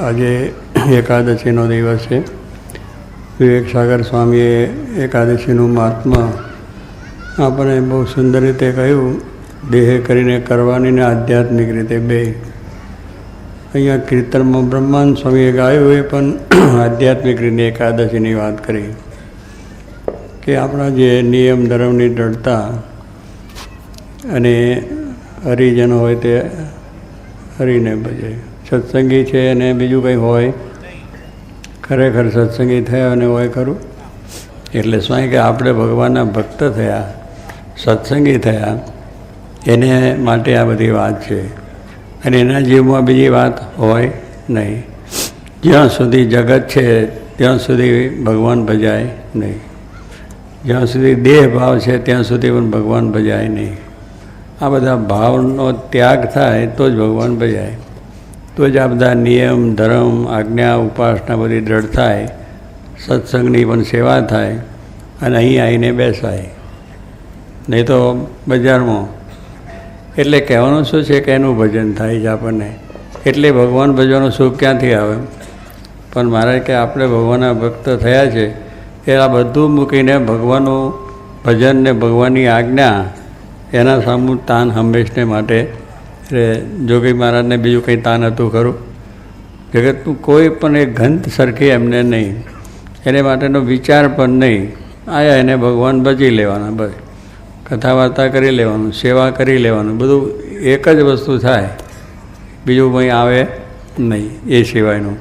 આજે એકાદશીનો દિવસ છે. વિવેકસાગર સ્વામીએ એકાદશીનું મહાત્મા આપણને બહુ સુંદર રીતે કહ્યું. દેહ કરીને કરવાની ને આધ્યાત્મિક રીતે બે. અહીંયા કીર્તનમાં બ્રહ્માંડ સ્વામીએ ગાયું એ પણ આધ્યાત્મિક રીતે એકાદશીની વાત કરી કે આપણા જે નિયમ ધર્મની દ્રઢતા અને હરિજન હોય તે હરિને ભજે. સત્સંગી છે અને બીજું કંઈ હોય ખરેખર સત્સંગી થયા અને હોય ખરું. એટલે સ્વામી કે આપણે ભગવાનના ભક્ત થયા, સત્સંગી થયા, એને માટે આ બધી વાત છે. અને એના જીવમાં બીજી વાત હોય નહીં. જ્યાં સુધી જગત છે ત્યાં સુધી ભગવાન ભજાય નહીં. જ્યાં સુધી દેહ ભાવ છે ત્યાં સુધી પણ ભગવાન ભજાય નહીં. આ બધા ભાવનો ત્યાગ થાય તો જ ભગવાન ભજાય. તો જ આ બધા નિયમ ધર્મ આજ્ઞા ઉપાસના બધી દ્રઢ થાય, સત્સંગની પણ સેવા થાય અને અહીં આવીને બેસાય. નહીં તો બજારમાં. એટલે કહેવાનું શું છે કે એનું ભજન થાય છે આપણને. એટલે ભગવાન ભજવાનું સુખ ક્યાંથી આવે? પણ મારે કે આપણે ભગવાનના ભક્ત થયા છે એ આ બધું મૂકીને ભગવાનનું ભજન ને ભગવાનની આજ્ઞા એના સામું તાન હંમેશને માટે. એટલે જોગી મહારાજને બીજું કંઈ તાન હતું ખરું? જગતનું કોઈ પણ એક ગંધ સરખી એમને નહીં, એને માટેનો વિચાર પણ નહીં. આયા એને ભગવાન ભજી લેવાના, બસ કથા વાર્તા કરી લેવાનું, સેવા કરી લેવાનું, બધું એક જ વસ્તુ થાય, બીજું કંઈ આવે નહીં એ સિવાયનું.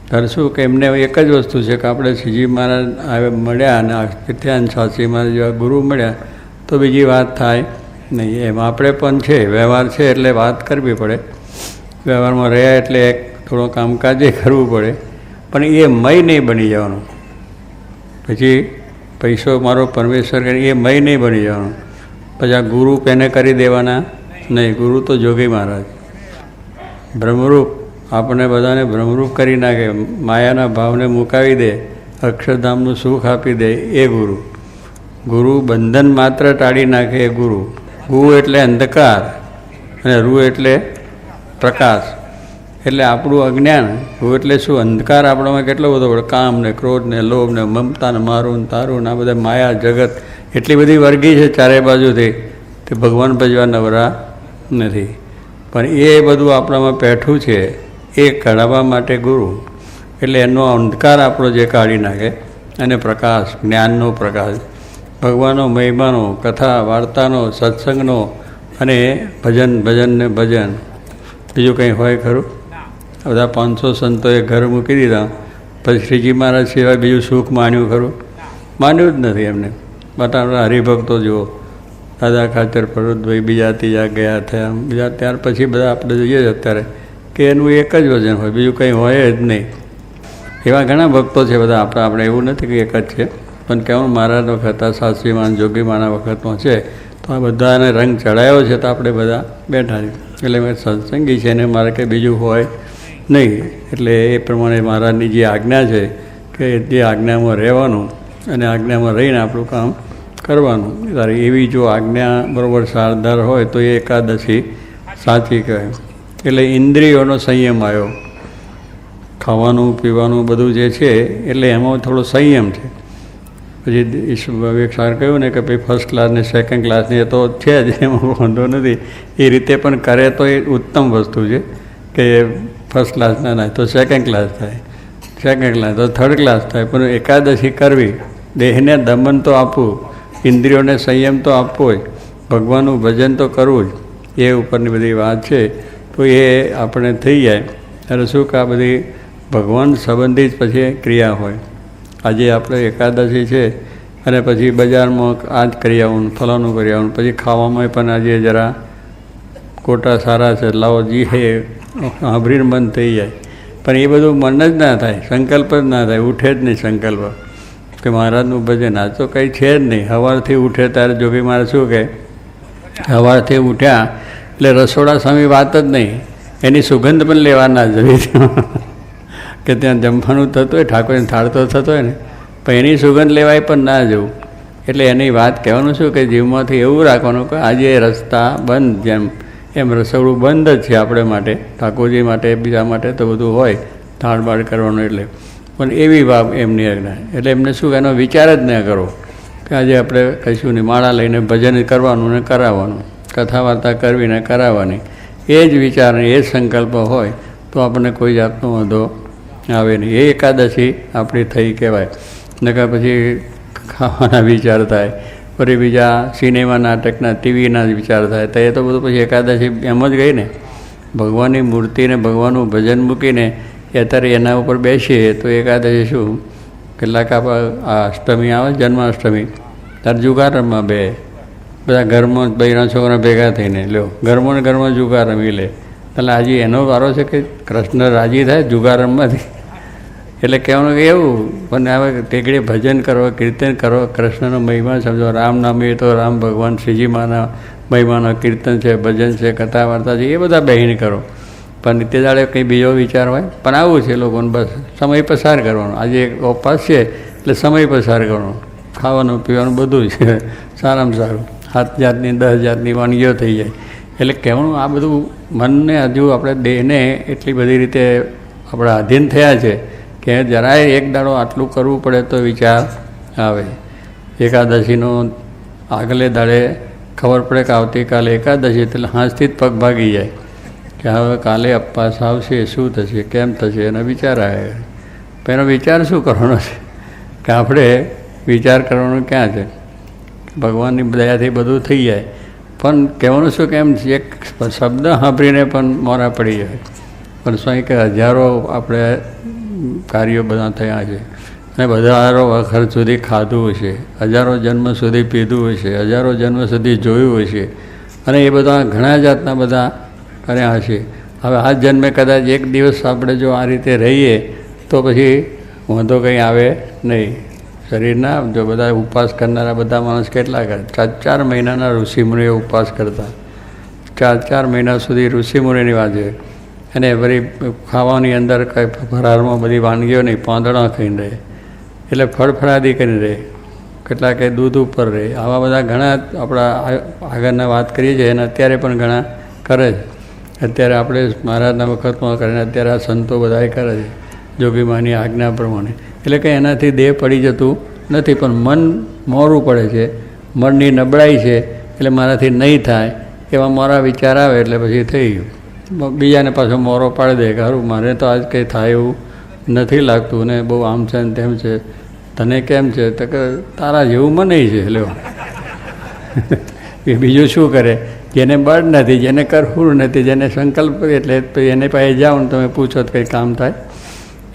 ત્યારે શું કે એમને એક જ વસ્તુ છે કે આપણે શ્રીજી મહારાજ આવે મળ્યા અને તીર્થાન શાસ્ત્રી મહારાજ જેવા ગુરુ મળ્યા તો બીજી વાત થાય નહીં. એમ આપણે પણ છે, વ્યવહાર છે એટલે વાત કરવી પડે. વ્યવહારમાં રહ્યા એટલે એક થોડો કામકાજે કરવું પડે, પણ એ મય નહીં બની જવાનું. પછી પૈસો મારો પરમેશ્વર કરી એ મય નહીં બની જવાનું. પછી આ ગુરુ એને કરી દેવાના નહીં. ગુરુ તો જોગી મહારાજ બ્રહ્મરૂપ આપણે બધાને ભ્રમરૂપ કરી નાખે, માયાના ભાવને મુકાવી દે, અક્ષરધામનું સુખ આપી દે એ ગુરુ. ગુરુ બંધન માત્ર ટાળી નાખે એ ગુરુ. ગુ એટલે અંધકાર અને રૂ એટલે પ્રકાશ. એટલે આપણું અજ્ઞાન. ગુ એટલે શું? અંધકાર આપણામાં કેટલો બધો પડે. કામ ને ક્રોધ ને લોભ ને મમતા ને મારું ને તારું ને આ બધા માયા જગત એટલી બધી વર્ગી છે ચારે બાજુથી તે ભગવાન ભજવા નવરા નથી. પણ એ બધું આપણામાં પેઠું છે એ કાઢવા માટે ગુરુ. એટલે એનો અંધકાર આપણો જે કાઢી નાખે અને પ્રકાશ, જ્ઞાનનો પ્રકાશ, ભગવાનનો મહિમાનો, કથા વાર્તાનો, સત્સંગનો અને ભજન ને ભજન. બીજું કંઈ હોય ખરું? બધા 500 સંતોએ ઘર મૂકી દીધા, પછી શ્રીજી મહારાજ સિવાય બીજું સુખ માન્યું ખરું? માન્યું જ નથી એમને. બટા હરિભક્તો જુઓ, દાદા ખાચર, ભરતભાઈ, બીજા ત્રીજા ગયા થયા, બીજા ત્યાર પછી બધા આપણે જોઈએ જ અત્યારે કે એનું એક જ વજન હોય, બીજું કંઈ હોય જ નહીં. એવા ઘણા ભક્તો છે બધા આપણે એવું નથી કે એક જ છે. પણ કેવું મહારાજ વખત હતા, શાસ્ત્રીમાન જોગીમાના વખતમાં છે તો આ બધાને રંગ ચડાયો છે તો આપણે બધા બેઠા છે. એટલે મેં સત્સંગી છે ને મારે કંઈ બીજું હોય નહીં. એટલે એ પ્રમાણે મહારાજની જે આજ્ઞા છે કે જે આજ્ઞામાં રહેવાનું અને આજ્ઞામાં રહીને આપણું કામ કરવાનું. ત્યારે એવી જો આજ્ઞા બરાબર સારદાર હોય તો એ એકાદશી સાચી કહેવાય. એટલે ઇન્દ્રિયોનો સંયમ આવ્યો. ખાવાનું પીવાનું બધું જે છે એટલે એમાં થોડો સંયમ છે. પછી વિવેકસાગર કહ્યું ને કે ભાઈ ફર્સ્ટ ક્લાસ ને સેકન્ડ ક્લાસની એ તો છે જ, એમાં વાંધો નથી. એ રીતે પણ કરે તો એ ઉત્તમ વસ્તુ છે કે ફર્સ્ટ ક્લાસ ના તો સેકન્ડ ક્લાસ થાય, સેકન્ડ ક્લાસ તો થર્ડ ક્લાસ થાય. પણ એકાદશી કરવી, દેહને દમન તો આપવું, ઇન્દ્રિયોને સંયમ તો આપવો જ, ભગવાનનું ભજન તો કરવું જ, એ ઉપરની બધી વાત છે. તો એ આપણે થઈ જાય ત્યારે શું કે આ બધી ભગવાન સંબંધિત પછી ક્રિયા હોય. આજે આપણે એકાદશી છે અને પછી બજારમાં આ જ કરી આવવાનું, ફલાનું કરી આવવાનું, પછી ખાવામાં પણ આજે જરા કોટા સારા છે લાવો જી હે સાંભળીને મન થઈ જાય. પણ એ બધું મન જ ના થાય, સંકલ્પ જ ના થાય, ઉઠે જ નહીં સંકલ્પ કે મહારાજનું ભજન. આ તો કંઈ છે જ નહીં. સવારથી ઉઠે ત્યારે જોગી મહારાજ શું કહે? સવારથી ઉઠ્યા એટલે રસોડા સામે વાત જ નહીં, એની સુગંધ પણ લેવા ના જવી કે ત્યાં જમવાનું થતું હોય, ઠાકોરને થાળ તો થતો હોય ને, પણ એની સુગંધ લેવાય પણ ના જવું. એટલે એની વાત કહેવાનું શું કે જીવમાંથી એવું રાખવાનું કે આજે રસ્તા બંધ, જેમ એમ રસોડું બંધ જ છે આપણે માટે, ઠાકોરજી માટે, બીજા માટે તો બધું હોય. થાળ બાળ કરવાનો એટલે, પણ એવી વાત એમની આજ્ઞા. એટલે એમને શું એનો વિચાર જ ન કરો કે આજે આપણે કહીશું નહીં, માળા લઈને ભજન કરવાનું ને કરાવવાનું, કથા વાર્તા કરવી ને કરાવવાની, એ જ વિચાર એ જ સંકલ્પ હોય તો આપણને કોઈ જાતનો વાંધો આવે નહીં. એ એકાદશી આપણી થઈ કહેવાય. નકર પછી ખાવાના વિચાર થાય, ફરી બીજા સિનેમા નાટકના ટીવીના જ વિચાર થાય, તો એ તો બધું પછી એકાદશી એમ જ ગઈ ને. ભગવાનની મૂર્તિને ભગવાનનું ભજન મૂકીને અત્યારે એના ઉપર બેસીએ તો એકાદશી શું? કેટલાક આ અષ્ટમી આવે, જન્માષ્ટમી, ત્યારે જુગાર રમવા બે બધા ઘરમાં બૈરા છોકરા ભેગા થઈને લ્યો ઘરમાં ને ઘરમાં જુગાર રમી લે. એટલે આજે એનો વારો છે કે કૃષ્ણ રાજી થાય જુગાર રમવાથી. એટલે કહેવાનું કે એવું, પણ હવે ટેકડે ભજન કરો, કીર્તન કરો, કૃષ્ણનો મહિમા સમજો. રામ નામ એ તો રામ ભગવાન શ્રીજીમાના મહિમાનો કીર્તન છે, ભજન છે, કથા વાર્તા છે, એ બધા બેહીને કરો. પણ તે દાડે કંઈ બીજો વિચાર હોય, પણ આવું છે લોકોને બસ સમય પસાર કરવાનો. આજે એક ઉપવાસ છે એટલે સમય પસાર કરવાનો, ખાવાનું પીવાનું બધું છે સારામાં સારું, 7 જાતની 10 જાતની વાનગીઓ થઈ જાય. એટલે કહેવાનું આ બધું મનને હજુ આપણે દેહને એટલી બધી રીતે આપણા આધીન થયા છે કે જરાય એક દાડો આટલું કરવું પડે તો વિચાર આવે. એકાદશીનો આગલે દાડે ખબર પડે કે આવતીકાલે એકાદશી, એટલે હાંસથી જ પગ ભાગી જાય કે હવે કાલે અપવાસ આવશે, શું થશે, કેમ થશે, એનો વિચાર આવે. પણ એનો વિચાર શું કરવાનો છે કે આપણે વિચાર કરવાનો ક્યાં છે? ભગવાનની દયાથી બધું થઈ જાય. પણ કહેવાનું શું કે એમ એક શબ્દ સાંભળીને પણ મોરા પડી જાય. પણ સ્વામી કે હજારો આપણે કાર્યો બધા થયા છે અને હજારો વખત સુધી ખાધું હશે, હજારો જન્મ સુધી પીધું હશે, હજારો જન્મ સુધી જોયું હશે, અને એ બધા ઘણા જાતના બધા કર્યા હશે. હવે આ જન્મે કદાચ એક દિવસ આપણે જો આ રીતે રહીએ તો પછી વાંધો કંઈ આવે નહીં. શરીરના જો બધા ઉપવાસ કરનારા બધા માણસ કેટલા કરે, 4 મહિનાના ઋષિમુનિઓ ઉપવાસ કરતા, 4 મહિના સુધી ઋષિમુનિની વાત છે. અને વળી ખાવાની અંદર કંઈ ફરારમાં બધી વાનગીઓ નહીં, પાંદડા ખાઈને રહે, એટલે ફળફળાદી કરીને રહે, કેટલાક દૂધ ઉપર રહે. આવા બધા ઘણા આપણા આગળના વાત કરીએ છીએ અને અત્યારે પણ ઘણા કરે છે. અત્યારે આપણે મહારાજના વખતમાં કરીને અત્યારે આ સંતો બધાએ કરે છે જોગીમાની આજ્ઞા પ્રમાણે. એટલે કે એનાથી દેહ પડી જતું નથી, પણ મન મોરું પડે છે, મનની નબળાઈ છે, એટલે મારાથી નહીં થાય એવા મારા વિચાર આવે એટલે પછી થઈ ગયું. બીજાને પાછો મોરો પાડી દે કે સારું મારે તો આજ કંઈ થાય એવું નથી લાગતું ને બહુ આમ છે ને તેમ છે, તને કેમ છે? તો કે તારા જેવું મને છે. લ્યો એ બીજું શું કરે? જેને બળ નથી, જેને કરવું નથી, જેને સંકલ્પ, એટલે એને પાસે જાઓ ને તમે પૂછો તો કંઈ કામ થાય?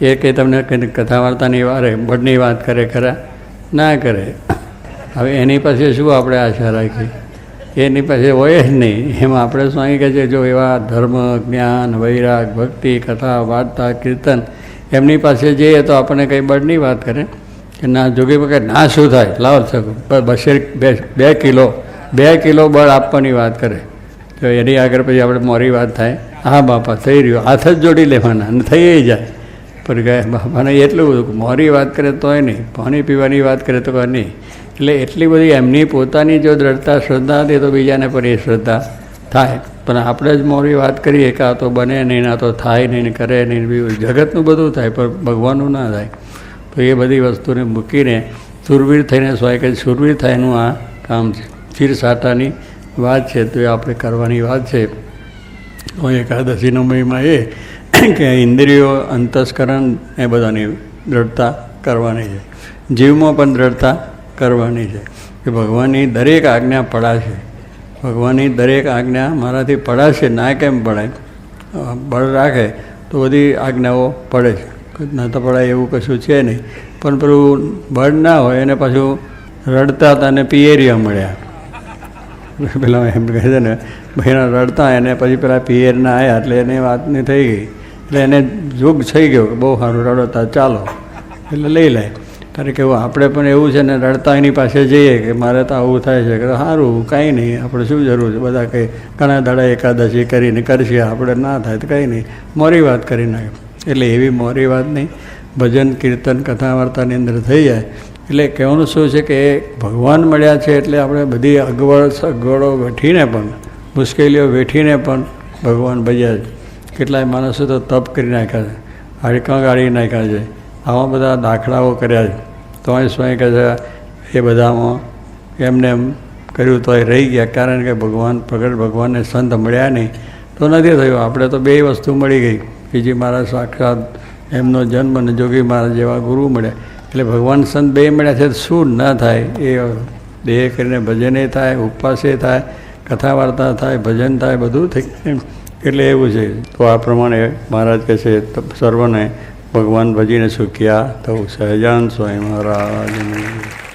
એ કંઈ તમને કંઈ કથા વાર્તાની વારે બળની વાત કરે ખરા? ના કરે. હવે એની પાસે શું આપણે આશા રાખીએ? એની પાસે હોય જ નહીં. એમાં આપણે સ્વામી કહે છે જો એવા ધર્મ, જ્ઞાન, વૈરાગ, ભક્તિ, કથા વાર્તા, કીર્તન એમની પાસે જઈએ તો આપણને કંઈ બળની વાત કરે કે ના? જોગી કે ના શું થાય? લાવો શકું 2 કિલો બળ આપવાની વાત કરે તો એની આગળ પછી આપણે મોરી વાત થાય, હા બાપા થઈ રહ્યું, હાથ જ જોડી લેવાના અને થઈ જાય. પણ કહે બાપાને એટલું બધું મોરી વાત કરે તોય નહીં, પાણી પીવાની વાત કરે તો નહીં. એટલે એટલી બધી એમની પોતાની જો દ્રઢતા શ્રદ્ધા હતી તો બીજાને પર એ શ્રદ્ધા થાય. પણ આપણે જ મોરી વાત કરીએ કે આ તો બને નહીં, ના તો થાય નહીં, કરે નહીં, જગતનું બધું થાય પણ ભગવાનનું ના થાય. તો એ બધી વસ્તુને મૂકીને સુરવીર થઈને સ્વાય કે સુરવીર થાયનું આ કામ છે. ચીરસાટાની વાત છે તો એ આપણે કરવાની વાત છે. એકાદશીનો મહિમા એ કે ઇન્દ્રિયો, અંતસ્કરણ એ બધાની દ્રઢતા કરવાની છે, જીવમાં પણ દ્રઢતા કરવાની છે કે ભગવાનની દરેક આજ્ઞા પડાશે. ભગવાનની દરેક આજ્ઞા મારાથી પડાશે, ના કેમ પડાય? બળ રાખે તો બધી આજ્ઞાઓ પડે છે, ના તો પડાય એવું કશું છે નહીં. પણ પેલું બળ ના હોય એને પાછું રડતા હતા અને પિયરિયા મળ્યા. પેલા એમ કહે છે ને ભાઈના રડતા એને પછી પેલા પિયરના આવ્યા એટલે એને વાતની થઈ ગઈ, એટલે એને જોગ થઈ ગયો કે બહુ સારું રડતા, ચાલો એટલે લઈ લે. કારણ કે આપણે પણ એવું છે ને રડતા એની પાસે જઈએ કે મારે તો આવું થાય છે કે સારું કાંઈ નહીં, આપણે શું જરૂર છે, બધા કંઈ ઘણા દાડા એકાદશી કરીને કરશે, આપણે ના થાય તો કંઈ નહીં, મોરી વાત કરી નાખે. એટલે એવી મોરી વાત નહીં, ભજન કીર્તન કથા વાર્તાની અંદર થઈ જાય. એટલે કહેવાનું શું છે કે ભગવાન મળ્યા છે એટલે આપણે બધી અગવડો વેઠીને પણ, મુશ્કેલીઓ વેઠીને પણ ભગવાન ભજ્યા છે. કેટલાય માણસો તો તપ કરી નાખ્યા છે, હાડકાં ગાળી નાખ્યા છે, આવા બધા દાખલાઓ કર્યા છે. તોય સ્વામી કહે છે એ બધામાં એમને એમ કર્યું તોય રહી ગયા, કારણ કે ભગવાન પ્રગટ ભગવાનને સંત મળ્યા નહીં તો નથી થયું. આપણે તો બે વસ્તુ મળી ગઈ, બીજી મારા સાક્ષાત એમનો જન્મ અને જોગી મારા જેવા ગુરુ મળ્યા, એટલે ભગવાન સંત બે મળ્યા છે. શું ન થાય એ દેહ કરીને ભજને થાય, ઉપવાસે થાય, કથા વાર્તા થાય, ભજન થાય, બધું થઈ જાય. એટલે એવું છે. તો આ પ્રમાણે મહારાજ કહે છે સર્વને ભગવાન ભજીને સુખ્યા થવું. સહજાનંદ સ્વામી મહારાજ.